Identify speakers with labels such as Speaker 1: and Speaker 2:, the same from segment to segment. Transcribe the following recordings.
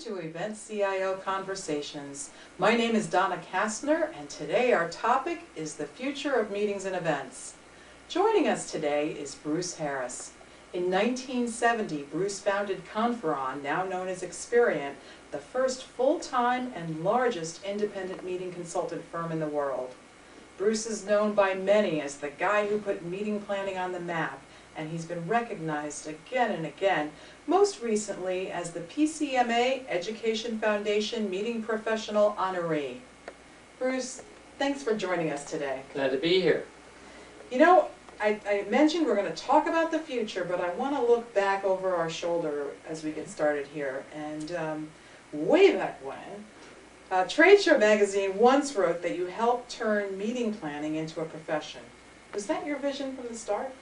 Speaker 1: to EventCIO Conversations. My name is Donna Kastner, and today our topic is the future of meetings and events. Joining us today is Bruce Harris. In 1970, Bruce founded Conferon, now known as Experian, the first full-time and largest independent meeting consultant firm in the world. Bruce is known by many as the guy who put meeting planning on the map, and he's been recognized again and again, most recently as the PCMA Education Foundation Meeting Professional Honoree. Bruce, thanks for joining us today.
Speaker 2: Glad to be here.
Speaker 1: You know, I mentioned we're going to talk about the future, but I want to look back over our shoulder as we get started here. And way back when, Trade Show Magazine once wrote that you helped turn meeting planning into a profession. Was that your vision from the start?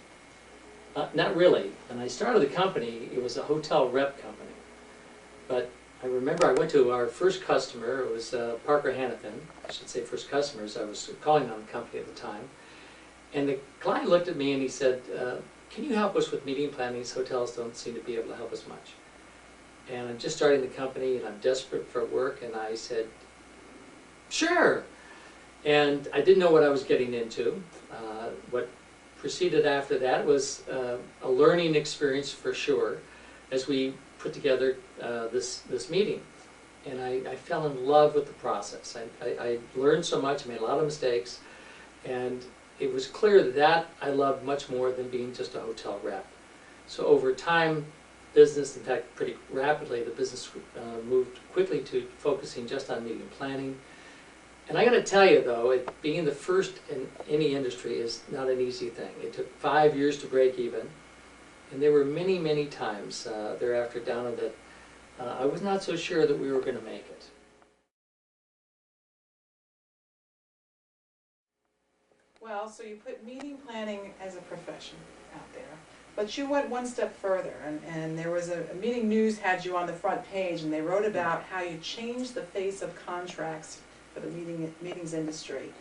Speaker 2: Not really. When I started the company, it was a hotel rep company. But I remember I went to our first customer. It was Parker Hannifin. I should say first customers. I was calling on the company at the time. And the client looked at me and he said, can you help us with meeting planning? These hotels don't seem to be able to help us much. And I'm just starting the company and I'm desperate for work. And I said, sure. And I didn't know what I was getting into. What proceeded after that was a learning experience for sure as we put together this meeting. And I fell in love with the process. I learned so much, I made a lot of mistakes, and it was clear that I loved much more than being just a hotel rep. So over time, business, in fact pretty rapidly, the business moved quickly to focusing just on meeting planning. And I got to tell you though, being the first in any industry is not an easy thing. It took 5 years to break even, and there were many, many times thereafter down in that I was not so sure that we were going to make it.
Speaker 1: Well, so you put meeting planning as a profession out there, but you went one step further, and there was a Meeting News had you on the front page, and they wrote about how you changed the face of contracts for the meetings industry.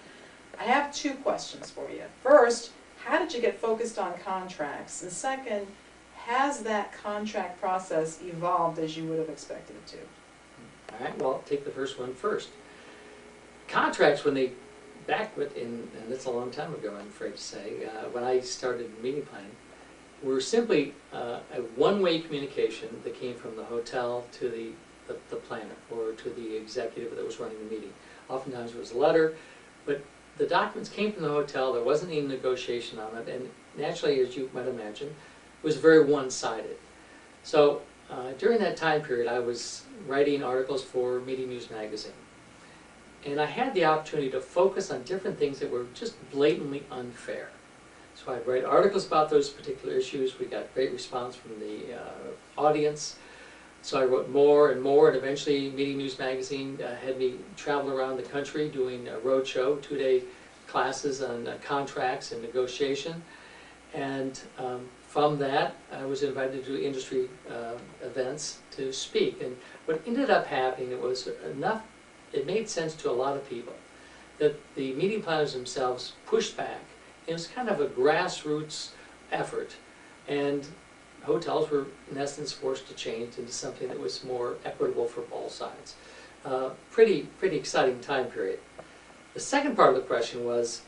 Speaker 1: I have two questions for you. First, how did you get focused on contracts? And second, has that contract process evolved as you would have expected it to?
Speaker 2: All right, well, I'll take the first one first. Contracts, when they, and it's a long time ago, I'm afraid to say, when I started meeting planning, were simply a one-way communication that came from the hotel to the planner or to the executive that was running the meeting. Oftentimes it was a letter, but the documents came from the hotel. There wasn't any negotiation on it, and naturally, as you might imagine, it was very one-sided. So during that time period, I was writing articles for Meeting News magazine, and I had the opportunity to focus on different things that were just blatantly unfair. So I'd write articles about those particular issues. We got great response from the audience. So I wrote more and more, and eventually Meeting News magazine had me travel around the country doing a road show, 2-day classes on contracts and negotiation. And from that, I was invited to do industry events to speak. And what ended up happening, it made sense to a lot of people that the meeting planners themselves pushed back. It was kind of a grassroots effort, and hotels were, in essence, forced to change into something that was more equitable for both sides. Pretty exciting time period. The second part of the question was,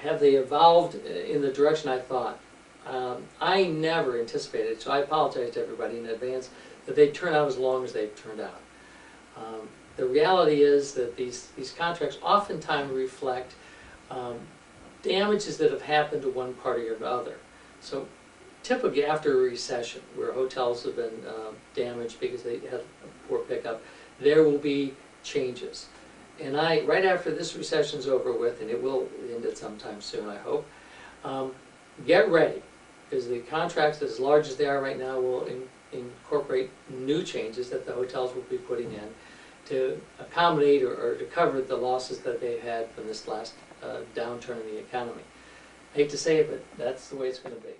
Speaker 2: have they evolved in the direction I thought? I never anticipated, so I apologize to everybody in advance, that they'd turn out as long as they've turned out. The reality is that these contracts oftentimes reflect damages that have happened to one party or the other. So typically after a recession, where hotels have been damaged because they had a poor pickup, there will be changes. And right after this recession's over with, and it will end at sometime soon, I hope, get ready, because the contracts, as large as they are right now, will incorporate new changes that the hotels will be putting in to accommodate or to cover the losses that they've had from this last downturn in the economy. I hate to say it, but that's the way it's going to be.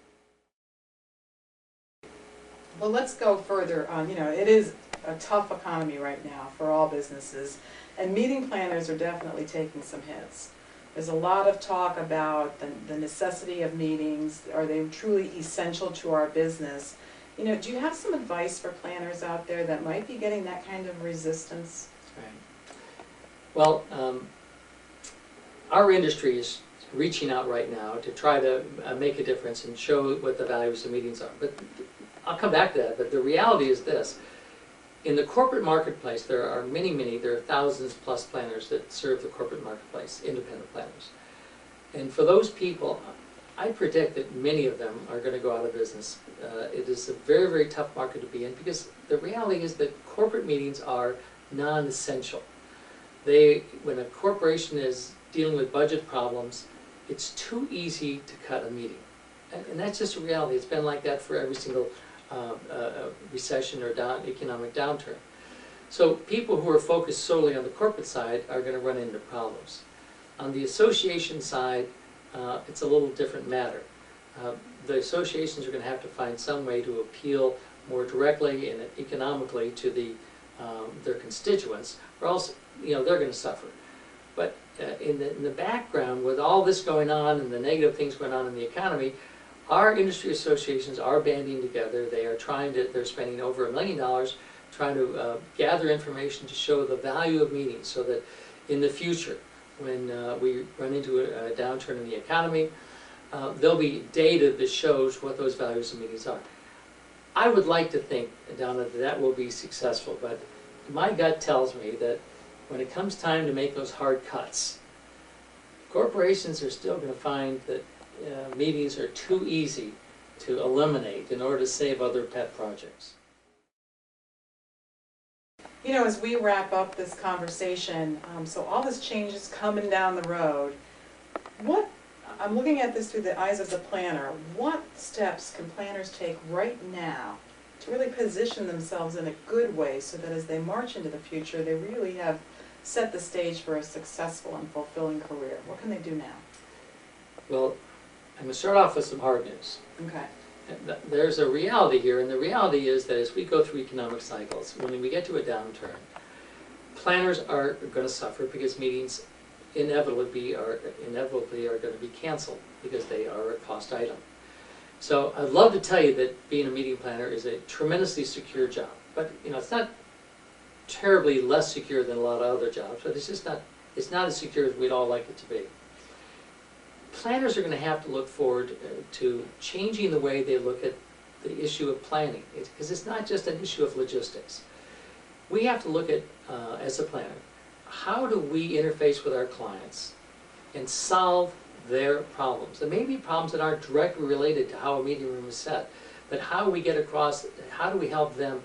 Speaker 1: Well, let's go further on. You know, it is a tough economy right now for all businesses, and meeting planners are definitely taking some hits. There's a lot of talk about the necessity of meetings. Are they truly essential to our business? You know, do you have some advice for planners out there that might be getting that kind of resistance?
Speaker 2: Right. Well, our industry is reaching out right now to try to make a difference and show what the values of meetings are. But I'll come back to that, but the reality is this. In the corporate marketplace, there are there are thousands plus planners that serve the corporate marketplace, independent planners. And for those people, I predict that many of them are going to go out of business. It is a very, very tough market to be in because the reality is that corporate meetings are non-essential. When a corporation is dealing with budget problems, it's too easy to cut a meeting. And that's just a reality. It's been like that for every single recession or economic downturn. So people who are focused solely on the corporate side are going to run into problems. On the association side, it's a little different matter. The associations are going to have to find some way to appeal more directly and economically to their constituents, or else they're going to suffer. But in the background, with all this going on and the negative things going on in the economy, our industry associations are banding together. They're spending over $1 million trying to gather information to show the value of meetings, so that in the future, when we run into a downturn in the economy, there'll be data that shows what those values of meetings are. I would like to think, Donna, that will be successful, but my gut tells me that when it comes time to make those hard cuts, corporations are still going to find that meetings are too easy to eliminate in order to save other pet projects.
Speaker 1: You know, as we wrap up this conversation, so all this change is coming down the road. I'm looking at this through the eyes of the planner. What steps can planners take right now to really position themselves in a good way so that as they march into the future, they really have set the stage for a successful and fulfilling career? What can they do now?
Speaker 2: Well, I'm going to start off with some hard news.
Speaker 1: Okay.
Speaker 2: There's a reality here, and the reality is that as we go through economic cycles, when we get to a downturn, planners are going to suffer because meetings inevitably are going to be canceled because they are a cost item. So I'd love to tell you that being a meeting planner is a tremendously secure job, but it's not terribly less secure than a lot of other jobs, but it's not as secure as we'd all like it to be. Planners are going to have to look forward to changing the way they look at the issue of planning, because it's not just an issue of logistics. We have to look at, as a planner, how do we interface with our clients and solve their problems? There may be problems that aren't directly related to how a meeting room is set, but how do we help them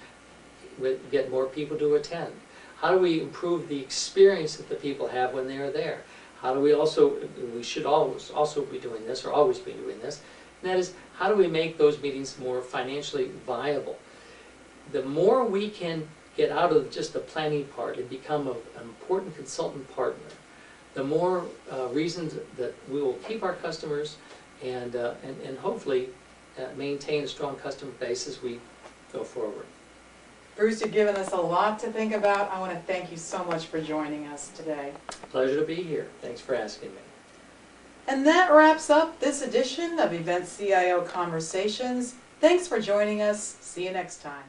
Speaker 2: get more people to attend? How do we improve the experience that the people have when they are there? How do we should also be doing this, or always be doing this, and that is, how do we make those meetings more financially viable? The more we can get out of just the planning part and become an important consultant partner, the more reasons that we will keep our customers and hopefully maintain a strong customer base as we go forward.
Speaker 1: Bruce, you've given us a lot to think about. I want to thank you so much for joining us today.
Speaker 2: Pleasure to be here. Thanks for asking me.
Speaker 1: And that wraps up this edition of EventCIO Conversations. Thanks for joining us. See you next time.